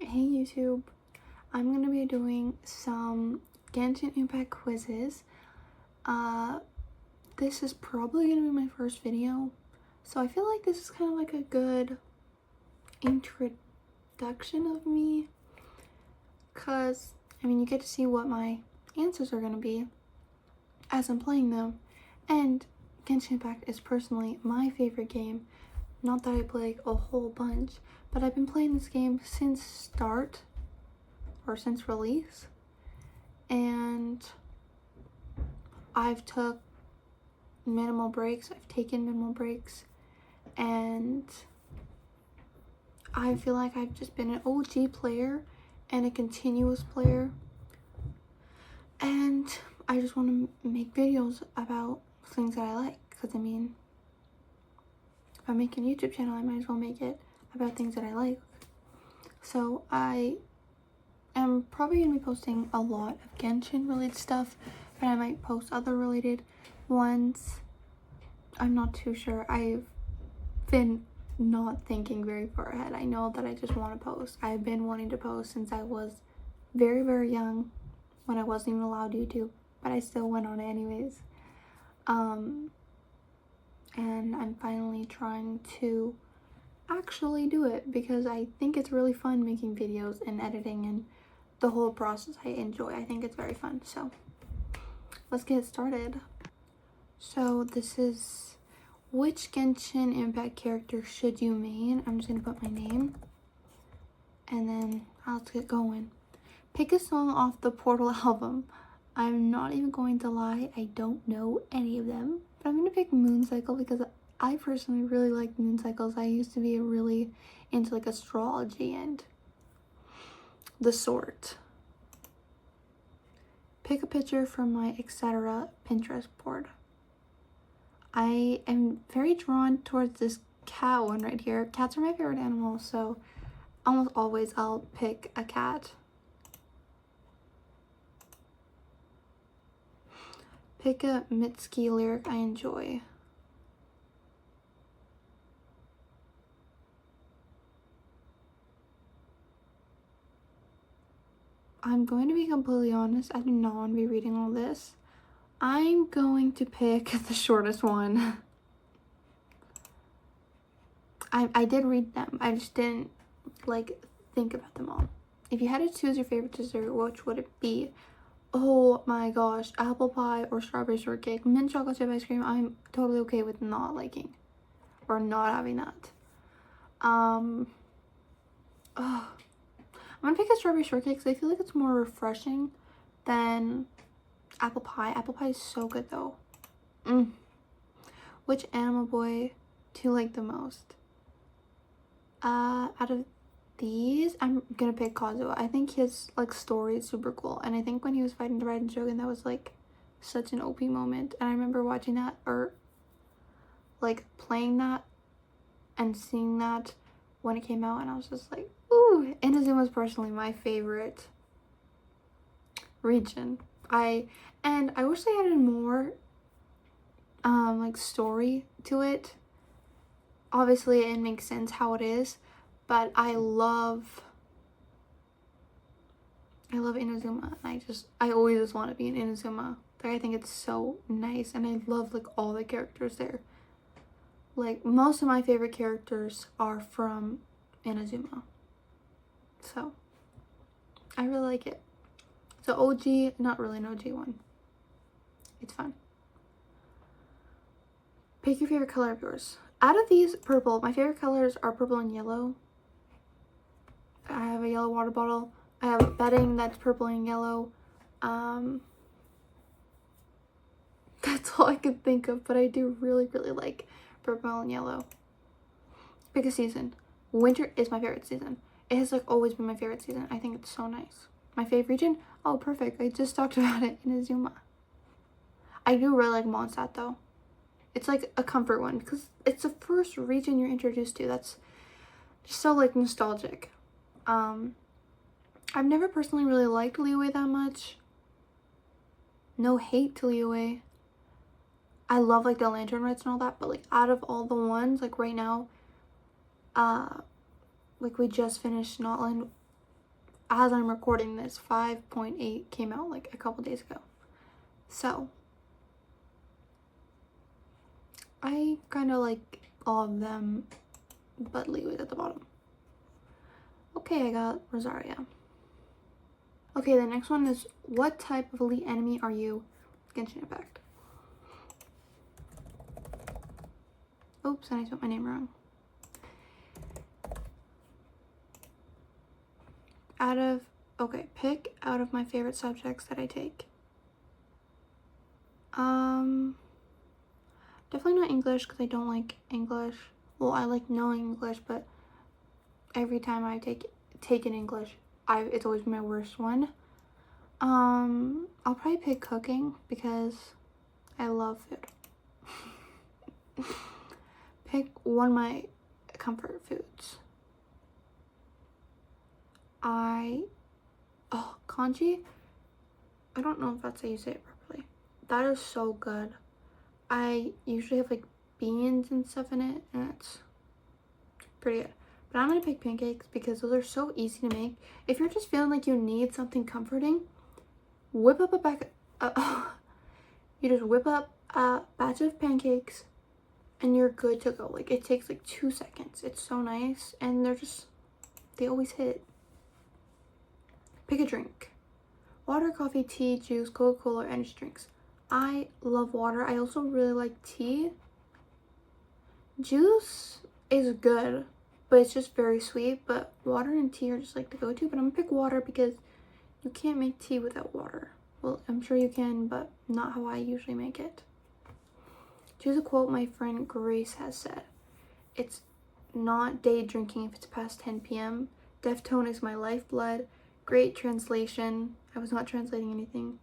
Hey YouTube, I'm gonna be doing some Genshin Impact quizzes. This is probably gonna be my first video, so I feel like this is kind of like a good introduction of me, cause you get to see what my answers are gonna be as I'm playing them, and Genshin Impact is personally my favorite game. Not that I play like a whole bunch, but I've been playing this game since start or since release, and I've taken minimal breaks, and I feel like I've just been an OG player and a continuous player, and I just want to make videos about things that I like, because if I'm making a YouTube channel, I might as well make it about things that I like. So I am probably going to be posting a lot of Genshin related stuff, but I might post other related ones. I'm not too sure. I've been not thinking very far ahead. I know that I just want to post. I've been wanting to post since I was very, very young, when I wasn't even allowed YouTube, but I still went on it anyways. And I'm finally trying to actually do it because I think it's really fun making videos and editing, and the whole process I enjoy. I think it's very fun. So let's get started. So this is which Genshin Impact character should you main? I'm just gonna put my name and then let's get going. Pick a song off the Portal album. I'm not even going to lie, I don't know any of them, but I'm gonna pick Mooncycle because I personally really like mooncycles. I used to be really into like astrology and the sort. Pick a picture from my etc. Pinterest board. I am very drawn towards this cat one right here. Cats are my favorite animal, so almost always I'll pick a cat. Pick a Mitski lyric I enjoy. I'm going to be completely honest, I do not want to be reading all this. I'm going to pick the shortest one. I did read them, I just didn't like think about them all. If you had to choose your favorite dessert, which would it be? Oh my gosh, apple pie or strawberry shortcake. Mint chocolate chip ice cream, I'm totally okay with not liking or not having that. I'm gonna pick a strawberry shortcake because I feel like it's more refreshing than apple pie. Apple pie is so good though. Which animal boy do you like the most? Out of these, I'm gonna pick Kazuo. I think his like story is super cool, and I think when he was fighting the Raiden Shogun, that was like such an OP moment. And I remember watching that, or like playing that and seeing that when it came out, and I was just like, ooh. Inazuma is personally my favorite region. I wish they added more like story to it. Obviously it makes sense how it is, but I love Inazuma, and I always just want to be in Inazuma. Like, I think it's so nice, and I love like all the characters there. Like, most of my favorite characters are from Inazuma, so I really like it. So OG, not really an OG one. It's fun. Pick your favorite color of yours. Out of these, purple. My favorite colors are purple and yellow. I have a yellow water bottle. I have bedding that's purple and yellow. That's all I can think of, but I do really, really like purple and yellow. Pick a season. Winter is my favorite season. It has like always been my favorite season. I think it's so nice. My favorite region? Oh, perfect. I just talked about it in Inazuma. I do really like Mondstadt though. It's like a comfort one because it's the first region you're introduced to. That's just so like nostalgic. I've never personally really liked Liyue that much. No hate to Liyue. I love like the lantern rites and all that, but like out of all the ones, like right now, like we just finished Notland, as I'm recording this, 5.8 came out like a couple days ago. So I kind of like all of them, but leave it at the bottom. Okay, I got Rosaria. Okay, the next one is, what type of elite enemy are you? Genshin Impact. Oops, and I spelled my name wrong. Pick out of my favorite subjects that I take. Definitely not English, because I don't like English. Well, I like knowing English, but every time I take an English, it's always my worst one. I'll probably pick cooking because I love food. Pick one of my comfort foods. Congee? I don't know if that's how you say it properly. That is so good. I usually have like beans and stuff in it, and it's pretty good. But I'm gonna pick pancakes because those are so easy to make. If you're just feeling like you need something comforting, whip up you just whip up a batch of pancakes and you're good to go. Like, it takes like 2 seconds. It's so nice, and they always hit. Pick a drink. Water, coffee, tea, juice, Coca-Cola, or energy drinks. I love water. I also really like tea. Juice is good, but it's just very sweet. But water and tea are just like the go-to. But I'm gonna pick water because you can't make tea without water. Well, I'm sure you can, but not how I usually make it. Choose a quote my friend Grace has said. It's not day drinking if it's past 10 p.m. Deaf tone is my lifeblood. Great translation. I was not translating anything.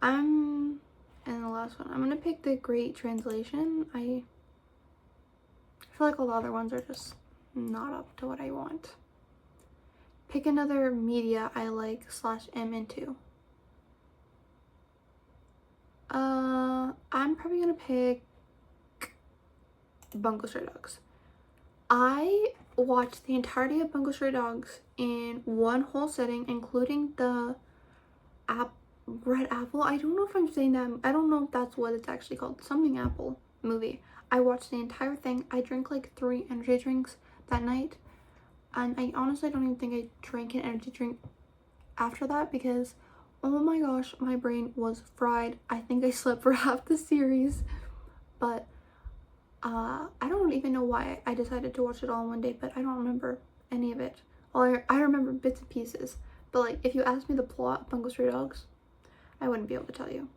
And the last one, I'm gonna pick the great translation. I feel like all the other ones are just not up to what I want. Pick another media I like / am into. I'm probably gonna pick Bungo Stray Dogs. I watched the entirety of Bungo Stray Dogs in one whole sitting, including the Red Apple. I don't know if I'm saying that. I don't know if that's what it's actually called. Something Apple movie. I watched the entire thing. I drank like 3 energy drinks that night. And I honestly don't even think I drank an energy drink after that because, oh my gosh, my brain was fried. I think I slept for half the series. But I don't even know why I decided to watch it all in one day, but I don't remember any of it. I remember bits and pieces. But like, if you asked me the plot of Bungo Stray Dogs, I wouldn't be able to tell you.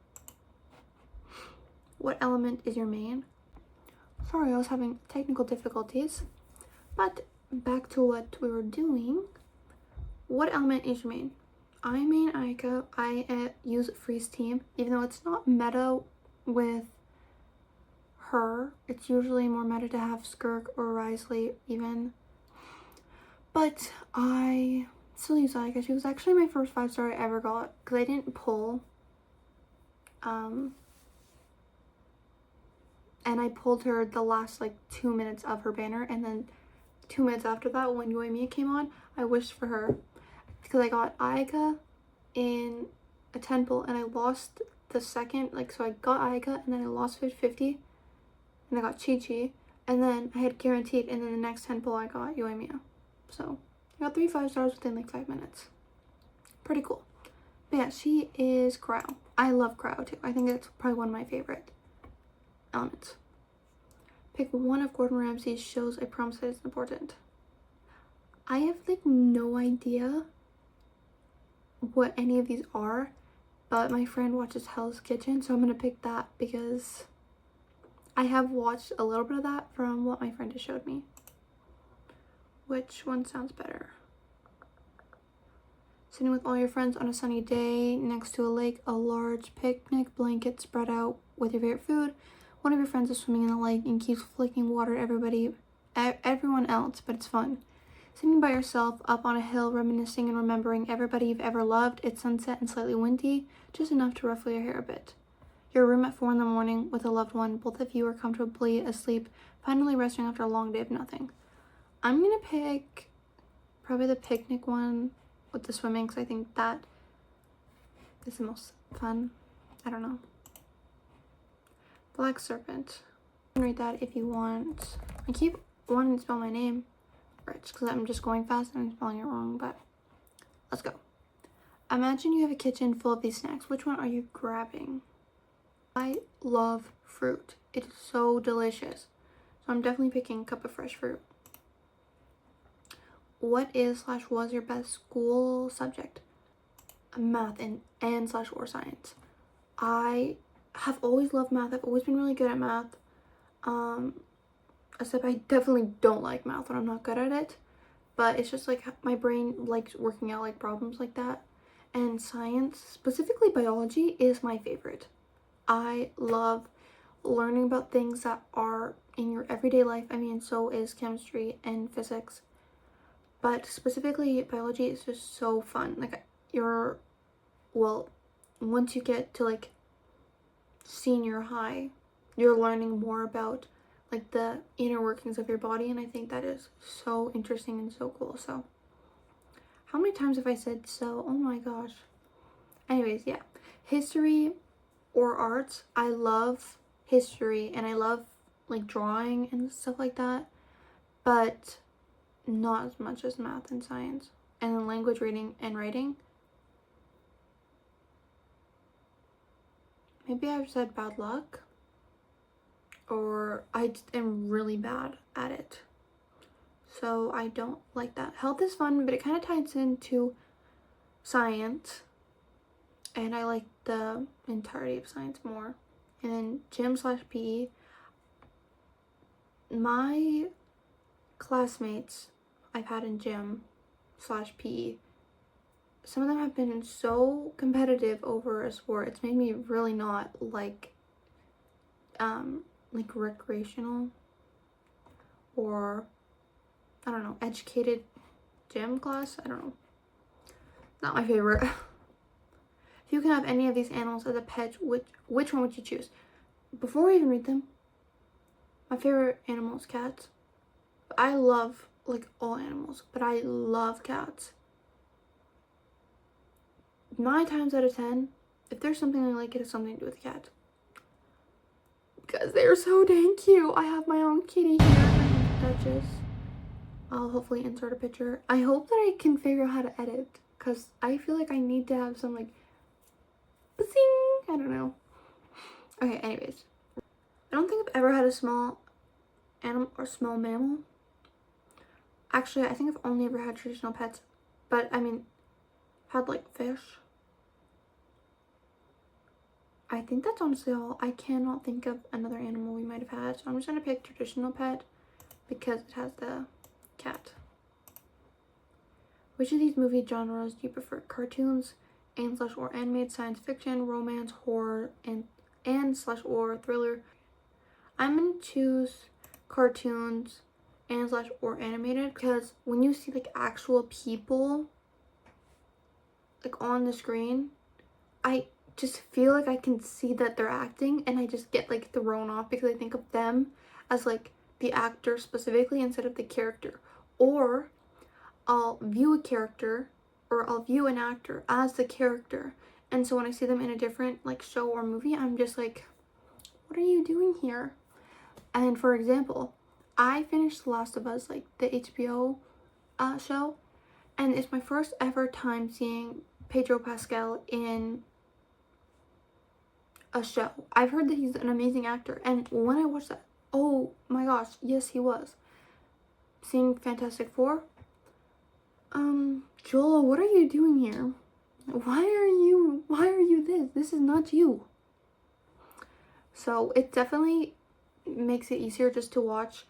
What element is your main? Sorry, I was having technical difficulties. But back to what we were doing. What element is your main? I main Aika. I use Freeze Team, even though it's not meta with her. It's usually more meta to have Skirk or Risley even. But I still use Aika. She was actually my first 5-star I ever got because I didn't pull. And I pulled her the last like 2 minutes of her banner, and then 2 minutes after that, when Yoimiya came on, I wished for her because I got Aika in a 10 pull and I lost the second, like, so I got Aika and then I lost 50 and I got Chi-Chi, and then I had guaranteed, and then the next 10 pull I got Yoimiya. So I got 3 5-stars within like 5 minutes. Pretty cool. But yeah, she is Crow. I love Crow too. I think that's probably one of my favorite elements. Pick one of Gordon Ramsay's shows. I promise that it's important. I have like no idea what any of these are, but my friend watches Hell's Kitchen, so I'm gonna pick that because I have watched a little bit of that from what my friend has showed me. Which one sounds better? Sitting with all your friends on a sunny day next to a lake, a large picnic blanket spread out with your favorite food. One of your friends is swimming in the lake and keeps flicking water at everyone else, but it's fun. Sitting by yourself up on a hill, reminiscing and remembering everybody you've ever loved. It's sunset and slightly windy, just enough to ruffle your hair a bit. Your room at 4 in the morning with a loved one. Both of you are comfortably asleep, finally resting after a long day of nothing. I'm gonna pick probably the picnic one. with the swimming because I think that is the most fun. I don't know. Black Serpent. You can read that if you want. I keep wanting to spell my name right because I'm just going fast and I'm spelling it wrong, but let's go. Imagine you have a kitchen full of these snacks. Which one are you grabbing? I love fruit. It's so delicious. So I'm definitely picking a cup of fresh fruit. What is / was your best school subject? Math and / or science. I have always loved math. I've always been really good at math. Except I definitely don't like math when I'm not good at it. But it's just like my brain likes working out like problems like that. And science, specifically biology, is my favorite. I love learning about things that are in your everyday life. I mean, so is chemistry and physics. But specifically biology is just so fun. Like once you get to like senior high, you're learning more about like the inner workings of your body, and I think that is so interesting and so cool. So how many times have I said so? Oh my gosh. Anyways, yeah. History or arts. I love history and I love like drawing and stuff like that, but not as much as math and science. And then language, reading and writing. Maybe I've said bad luck, or I just am really bad at it. So I don't like that. Health is fun, but it kind of ties into science. And I like the entirety of science more. And then gym / PE. My classmates I've had in gym / PE, some of them have been so competitive over a sport. It's made me really not like recreational or I don't know, educated gym class. I don't know. Not my favorite. If you can have any of these animals as a pet, which one would you choose? Before I even read them, my favorite animal is cats. I love like all animals, but I love cats. 9 times out of 10, if there's something I like, it has something to do with cats. Because they're so dang cute. I have my own kitty here, Duchess. I'll hopefully insert a picture. I hope that I can figure out how to edit, because I feel like I need to have some like zing. I don't know. Okay, anyways. I don't think I've ever had a small animal or small mammal. Actually, I think I've only ever had traditional pets, but I mean, had like fish. I think that's honestly all. I cannot think of another animal we might have had, so I'm just gonna pick traditional pet because it has the cat. Which of these movie genres do you prefer? Cartoons, and / or animated, science fiction, romance, horror, and / or thriller? I'm gonna choose cartoons and / or animated, because when you see like actual people like on the screen, I just feel like I can see that they're acting, and I just get like thrown off because I think of them as like the actor specifically instead of the character. Or I'll view a character or I'll view an actor as the character, and so when I see them in a different like show or movie, I'm just like, what are you doing here? And for example, I finished The Last of Us, like the HBO show, and it's my first ever time seeing Pedro Pascal in a show. I've heard that he's an amazing actor, and when I watched that, oh my gosh, yes he was. Seeing Fantastic Four. Joel, what are you doing here? Why are you this? This is not you. So it definitely makes it easier just to watch.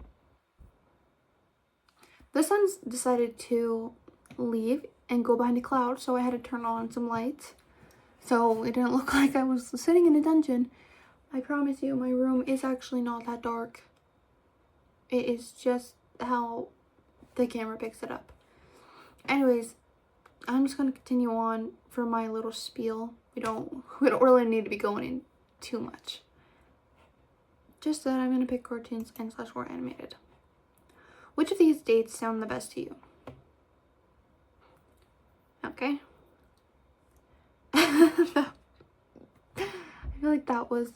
The sun's decided to leave and go behind a cloud, so I had to turn on some lights so it didn't look like I was sitting in a dungeon. I promise you, my room is actually not that dark. It is just how the camera picks it up. Anyways, I'm just gonna continue on for my little spiel. We don't really need to be going in too much. Just that I'm gonna pick cartoons and / or animated. Which of these dates sound the best to you? Okay. I feel like that was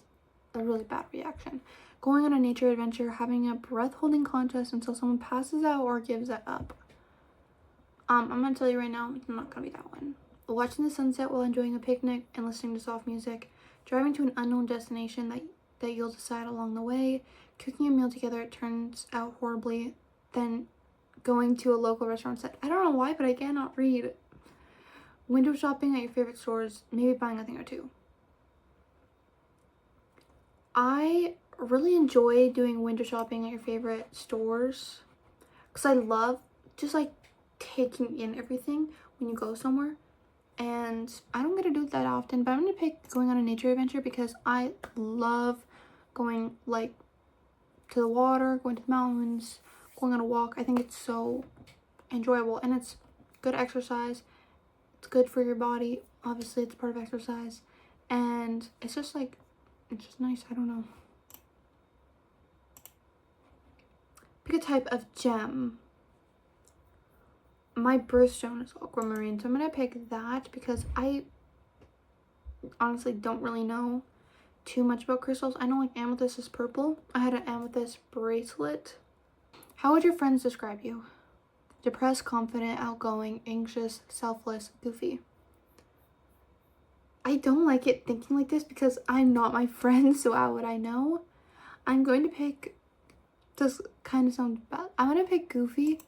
a really bad reaction. Going on a nature adventure, having a breath-holding contest until someone passes out or gives it up. I'm gonna tell you right now, it's not gonna be that one. Watching the sunset while enjoying a picnic and listening to soft music, driving to an unknown destination that you'll decide along the way, cooking a meal together, it turns out horribly, then going to a local restaurant set. I don't know why, but I cannot read. Window shopping at your favorite stores, maybe buying a thing or two. I really enjoy doing window shopping at your favorite stores because I love just like taking in everything when you go somewhere, and I don't get to do it that often, but I'm gonna pick going on a nature adventure because I love going like to the water, going to the mountains, going on a walk. I think it's so enjoyable, and it's good exercise. It's good for your body. Obviously, it's part of exercise, and it's just like, it's just nice. I don't know. Pick a type of gem. My birthstone is aquamarine, so I'm gonna pick that because I honestly don't really know too much about crystals. I know like amethyst is purple. I had an amethyst bracelet. How would your friends describe you? Depressed, confident, outgoing, anxious, selfless, goofy. I don't like it thinking like this because I'm not my friend, so how would I know? I'm going to pick, this kind of sounds bad, I'm gonna pick goofy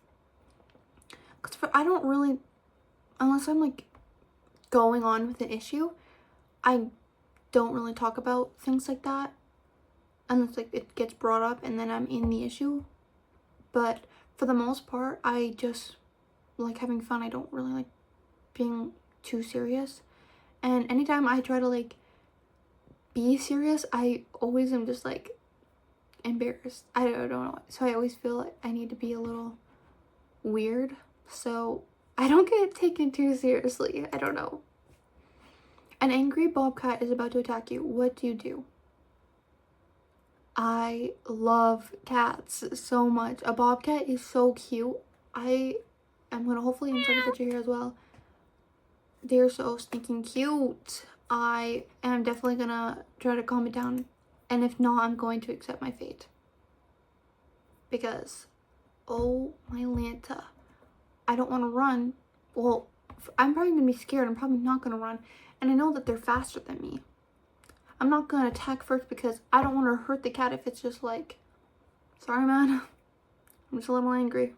because I don't really, unless I'm like going on with an issue, I don't really talk about things like that unless like it gets brought up and then I'm in the issue. But for the most part, I just like having fun. I don't really like being too serious, and anytime I try to like be serious, I always am just like embarrassed. I don't know, so I always feel like I need to be a little weird so I don't get taken too seriously. I don't know. An angry bobcat is about to attack you. What do you do? I love cats so much. A bobcat is so cute. I'm gonna hopefully insert a picture here as well. They're so stinking cute. I am definitely gonna try to calm it down, and if not, I'm going to accept my fate because oh my Lanta, I don't want to run. Well, I'm probably gonna be scared. I'm probably not gonna run, and I know that they're faster than me. I'm not gonna attack first because I don't want to hurt the cat if it's just like, sorry man, I'm just a little angry.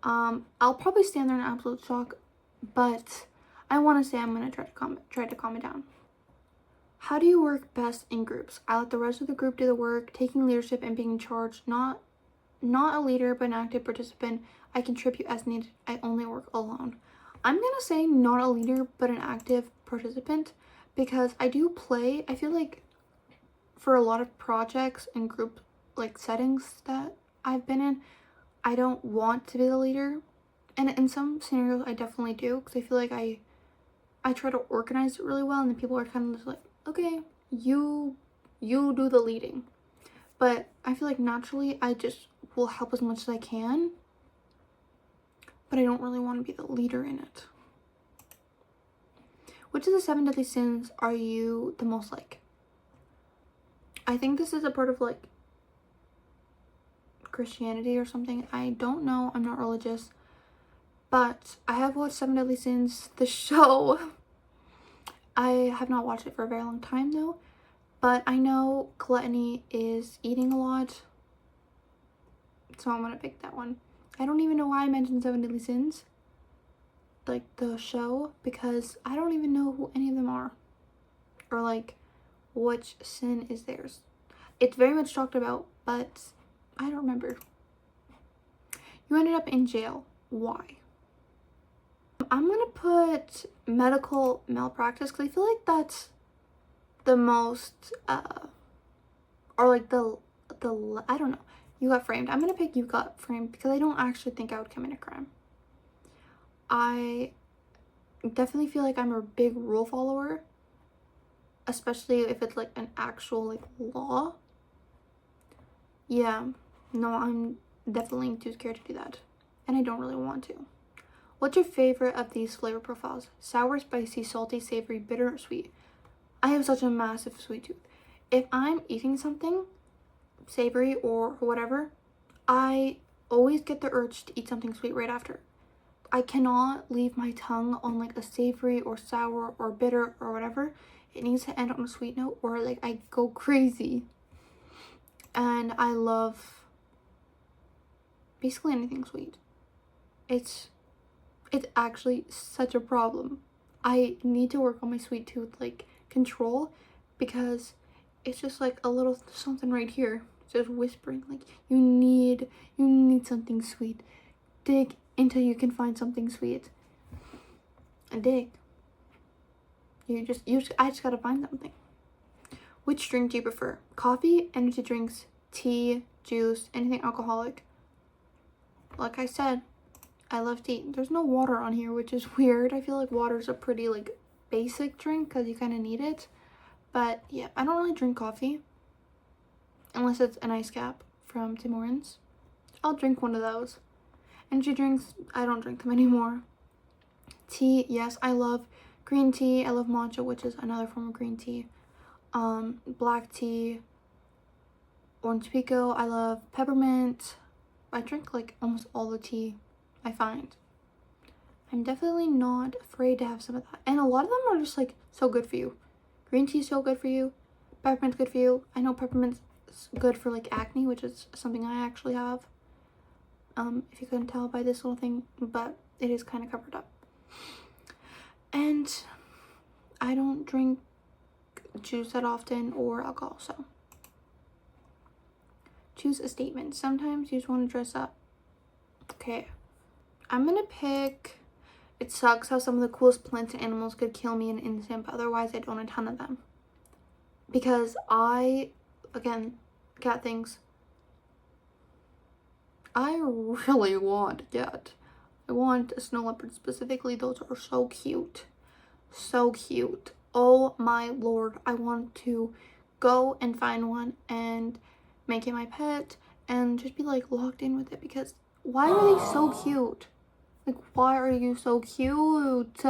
I'll probably stand there in absolute shock, but I want to say I'm gonna try to calm it down. How do you work best in groups? I let the rest of the group do the work, taking leadership and being in charge. Not a leader, but an active participant. I contribute as needed. I only work alone. I'm gonna say not a leader, but an active participant because I do play. I feel like for a lot of projects and group like settings that I've been in, I don't want to be the leader, and in some scenarios I definitely do because I feel like I try to organize it really well, and then people are kind of just like, okay, you do the leading. But I feel like naturally I just will help as much as I can, but I don't really want to be the leader in it. Which of the 7 deadly sins are you the most like? I think this is a part of like Christianity or something. I don't know. I'm not religious. But I have watched 7 Deadly Sins, the show. I have not watched it for a very long time though. But I know gluttony is eating a lot. So I'm gonna pick that one. I don't even know why I mentioned 7 Deadly Sins, like the show, because I don't even know who any of them are. Or like which sin is theirs. It's very much talked about, but I don't remember. You ended up in jail. Why? I'm gonna put medical malpractice because I feel like that's the most or like the I don't know. You got framed. I'm gonna pick you got framed because I don't actually think I would commit a crime. I definitely feel like I'm a big rule follower, especially if it's like an actual like law. Yeah, no, I'm definitely too scared to do that, and I don't really want to. What's your favorite of these flavor profiles? Sour, spicy, salty, savory, bitter, or sweet? I have such a massive sweet tooth. If I'm eating something savory or whatever, I always get the urge to eat something sweet right after. I cannot leave my tongue on like a savory or sour or bitter or whatever. It needs to end on a sweet note or like I go crazy. And I love basically anything sweet. It's actually such a problem. I need to work on my sweet tooth like control, because it's just like a little something right here just whispering like you need something sweet. Dig until you can find something sweet. And dig. I just gotta find something. Which drink do you prefer? Coffee, energy drinks, tea, juice, anything alcoholic? Like I said, I love tea. There's no water on here, which is weird. I feel like water's a pretty like basic drink because you kind of need it. But yeah, I don't really drink coffee unless it's an ice cap from Tim Hortons. I'll drink one of those. Energy drinks, I don't drink them anymore. Tea, yes, I love green tea. I love matcha, which is another form of green tea. Black tea, orange pico. I love peppermint. I drink like almost all the tea I find. I'm definitely not afraid to have some of that. And a lot of them are just like so good for you. Green tea is so good for you. Peppermint's good for you. I know peppermint's good for like acne, which is something I actually have. If you couldn't tell by this little thing, but it is kind of covered up. And I don't drink juice that often or alcohol, so. Choose a statement. Sometimes you just want to dress up. Okay. I'm gonna pick, it sucks how some of the coolest plants and animals could kill me in an instant, but otherwise I'd own a ton of them. Because again, cat things. I really want a cat. I want a snow leopard specifically. Those are so cute. So cute. Oh my lord. I want to go and find one and make it my pet and just be like locked in with it, because why are they so cute? Like, why are you so cute?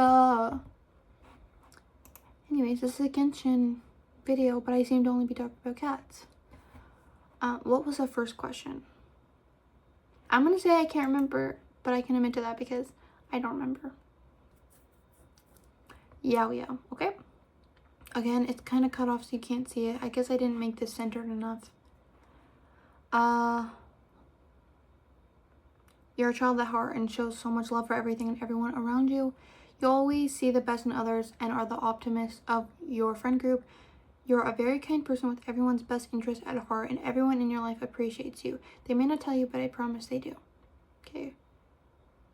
Anyways, this is a Genshin video, but I seem to only be talking about cats. What was the first question? I'm gonna say I can't remember, but I can admit to that because I don't remember. Yeah, okay. Again, it's kind of cut off so you can't see it. I guess I didn't make this centered enough. You're a child at heart and shows so much love for everything and everyone around you. You always see the best in others and are the optimist of your friend group. You're a very kind person with everyone's best interest at heart, and everyone in your life appreciates you. They may not tell you, but I promise they do. Okay.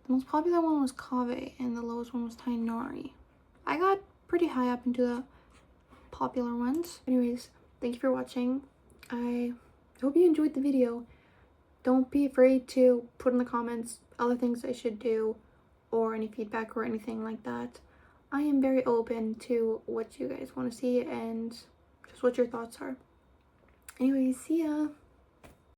The most popular one was Kaveh, and the lowest one was Tainari. I got pretty high up into the popular ones. Anyways, thank you for watching. I hope you enjoyed the video. Don't be afraid to put in the comments other things I should do or any feedback or anything like that. I am very open to what you guys want to see and just what your thoughts are. Anyways, see ya!